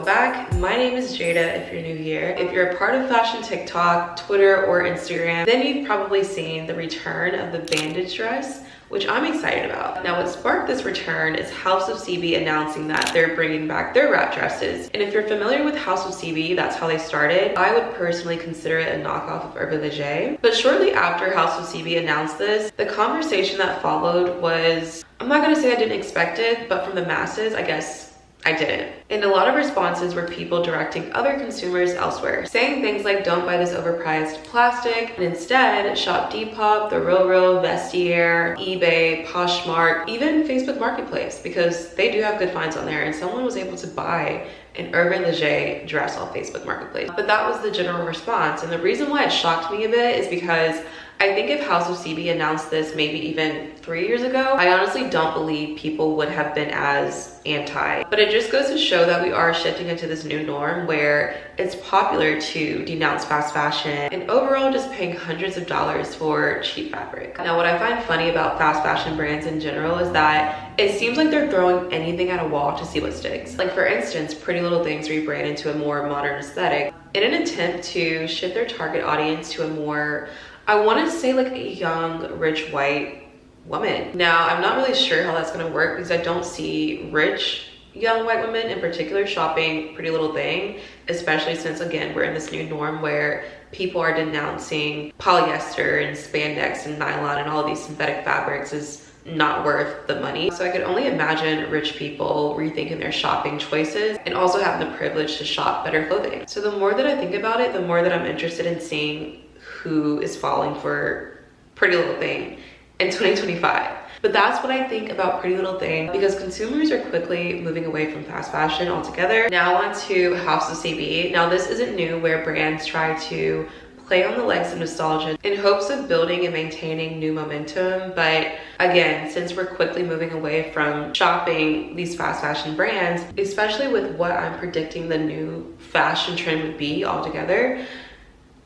welcome back. My name is Jada if you're new here. If you're a part of fashion TikTok, Twitter, or Instagram, then you've probably seen the return of the bandage dress, which I'm excited about. Now, what sparked this return is House of CB announcing that they're bringing back their wrap dresses. And if you're familiar with House of CB, that's how they started. I would personally consider it a knockoff of Urban Legend. But shortly after House of CB announced this, the conversation that followed was, I'm not gonna say I didn't expect it, but from the masses, I guess I didn't. And a lot of responses were people directing other consumers elsewhere, saying things like, don't buy this overpriced plastic, and instead shop Depop, The RealReal, Vestiaire, eBay, Poshmark, even Facebook Marketplace, because they do have good finds on there, and someone was able to buy an Urban Legend dress off Facebook Marketplace. But that was the general response, and the reason why it shocked me a bit is because I think if House of CB announced this maybe even 3 years ago, I honestly don't believe people would have been as anti. But it just goes to show that we are shifting into this new norm where it's popular to denounce fast fashion and overall just paying hundreds of dollars for cheap fabric. Now, what I find funny about fast fashion brands in general is that it seems like they're throwing anything at a wall to see what sticks. Like for instance, Pretty Little Things rebrand into a more modern aesthetic in an attempt to shift their target audience to a more, I want to say like a young, rich, white woman. Now, I'm not really sure how that's going to work because I don't see rich, young white women in particular shopping Pretty Little Thing, especially since, again, we're in this new norm where people are denouncing polyester and spandex and nylon and all of these synthetic fabrics is not worth the money. So I could only imagine rich people rethinking their shopping choices and also having the privilege to shop better clothing. So the more that I think about it, the more that I'm interested in seeing who is falling for Pretty Little Thing in 2025. But that's what I think about Pretty Little Thing, because consumers are quickly moving away from fast fashion altogether. Now on to House of CB. Now this isn't new, where brands try to play on the legs of nostalgia in hopes of building and maintaining new momentum. But again, since we're quickly moving away from shopping these fast fashion brands, especially with what I'm predicting the new fashion trend would be altogether,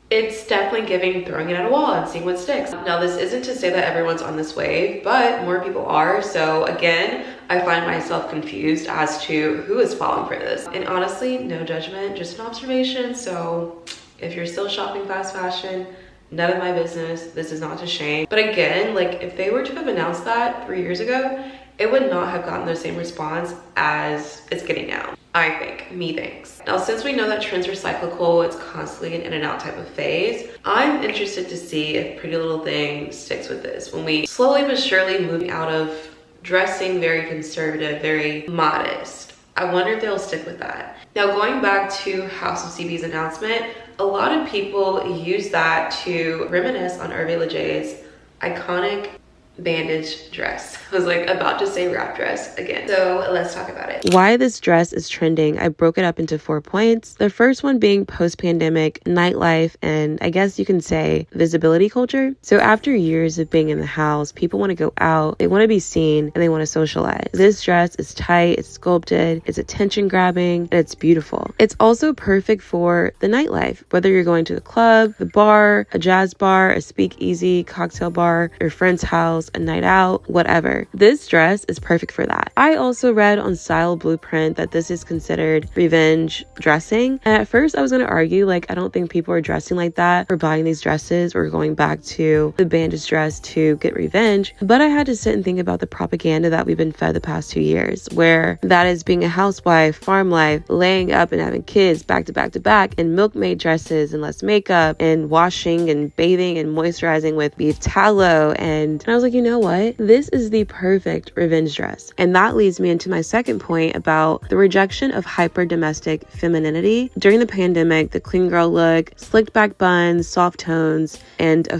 it's definitely giving throwing it at a wall and seeing what sticks. Now, this isn't to say that everyone's on this wave, but more people are. So again, I find myself confused as to who is falling for this. And honestly, no judgment, just an observation. So if you're still shopping fast fashion, none of my business. This is not to shame. But again, like if they were to have announced that 3 years ago, it would not have gotten the same response as it's getting now. I think, me thinks. Now, since we know that trends are cyclical, it's constantly an in and out type of phase, I'm interested to see if Pretty Little Thing sticks with this. When we slowly but surely move out of dressing very conservative, very modest, I wonder if they'll stick with that. Now, going back to House of CB's announcement, a lot of people use that to reminisce on Urban Legend's iconic bandage dress. I was like about to say wrap dress again. So let's talk about it. Why this dress is trending, I broke it up into 4 points. The first one being post-pandemic nightlife and I guess you can say visibility culture. So after years of being in the house, people want to go out, they want to be seen, and they want to socialize. This dress is tight, it's sculpted, it's attention grabbing, and it's beautiful. It's also perfect for the nightlife, whether you're going to the club, the bar, a jazz bar, a speakeasy, cocktail bar, your friend's house, a night out, whatever. This dress is perfect for that. I also read on Style Blueprint that this is considered revenge dressing. And at first I was going to argue, like, I don't think people are dressing like that or buying these dresses or going back to the bandage dress to get revenge. But I had to sit and think about the propaganda that we've been fed the past 2 years, where that is being a housewife, farm life, laying up and having kids back to back to back in milkmaid dresses and less makeup and washing and bathing and moisturizing with beef tallow. And I was like, you know what? This is the perfect revenge dress. And that leads me into my second point about the rejection of hyper domestic femininity. During the pandemic, the clean girl look, slicked back buns, soft tones, and a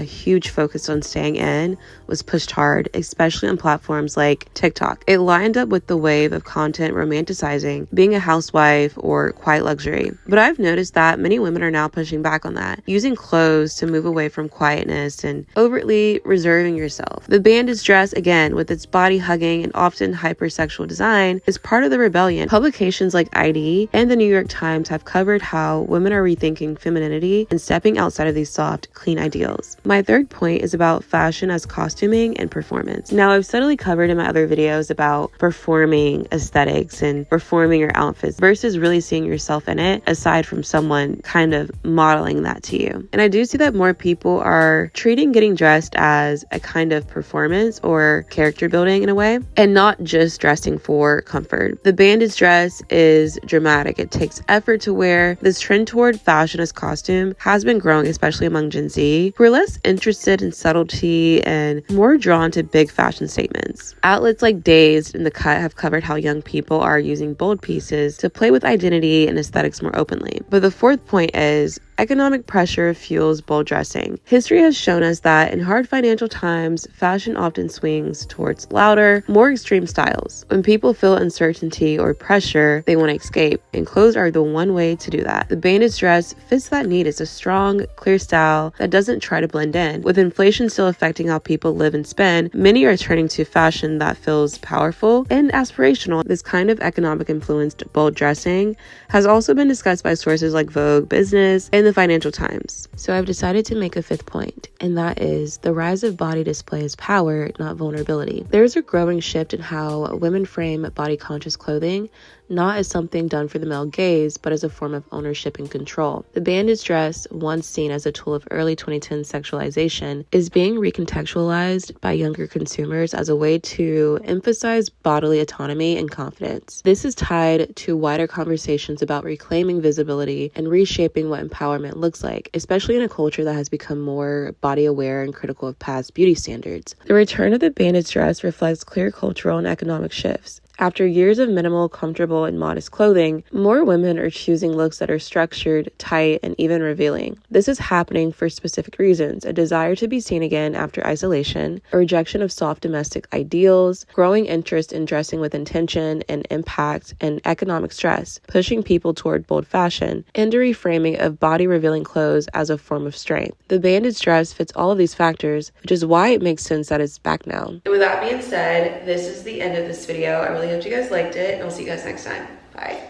huge focus on staying in was pushed hard, especially on platforms like TikTok. It lined up with the wave of content romanticizing being a housewife or quiet luxury. But I've noticed that many women are now pushing back on that, using clothes to move away from quietness and overtly reserving screwing yourself. The bandage dress, again, with its body-hugging and often hypersexual design, is part of the rebellion. Publications like ID and the New York Times have covered how women are rethinking femininity and stepping outside of these soft, clean ideals. My third point is about fashion as costuming and performance. Now, I've subtly covered in my other videos about performing aesthetics and performing your outfits versus really seeing yourself in it, aside from someone kind of modeling that to you. And I do see that more people are treating getting dressed as a kind of performance or character building in a way, and not just dressing for comfort. The bandage dress is dramatic. It takes effort to wear. This trend toward fashion as costume has been growing, especially among Gen Z, who are less interested in subtlety and more drawn to big fashion statements. Outlets like Dazed and The Cut have covered how young people are using bold pieces to play with identity and aesthetics more openly. But the fourth point is economic pressure fuels bold dressing. History has shown us that in hard financial times, fashion often swings towards louder, more extreme styles. When people feel uncertainty or pressure, they want to escape, and clothes are the one way to do that. The bandage dress fits that need. It's a strong, clear style that doesn't try to blend in. With inflation still affecting how people live and spend, many are turning to fashion that feels powerful and aspirational. This kind of economic influenced bold dressing has also been discussed by sources like Vogue, Business, and the Financial Times. So I've decided to make a fifth point, and that is the rise of body display as power, not vulnerability. There's a growing shift in how women frame body conscious clothing, not as something done for the male gaze, but as a form of ownership and control. The bandage dress, once seen as a tool of early 2010 sexualization, is being recontextualized by younger consumers as a way to emphasize bodily autonomy and confidence. This is tied to wider conversations about reclaiming visibility and reshaping what empowerment looks like, especially in a culture that has become more body aware and critical of past beauty standards. The return of the bandage dress reflects clear cultural and economic shifts. After years of minimal, comfortable, and modest clothing, more women are choosing looks that are structured, tight, and even revealing. This is happening for specific reasons: a desire to be seen again after isolation, a rejection of soft domestic ideals, growing interest in dressing with intention and impact, and economic stress, pushing people toward bold fashion, and a reframing of body-revealing clothes as a form of strength. The bandage dress fits all of these factors, which is why it makes sense that it's back now. And with that being said, this is the end of this video. I really hope you guys liked it, and I'll see you guys next time. Bye.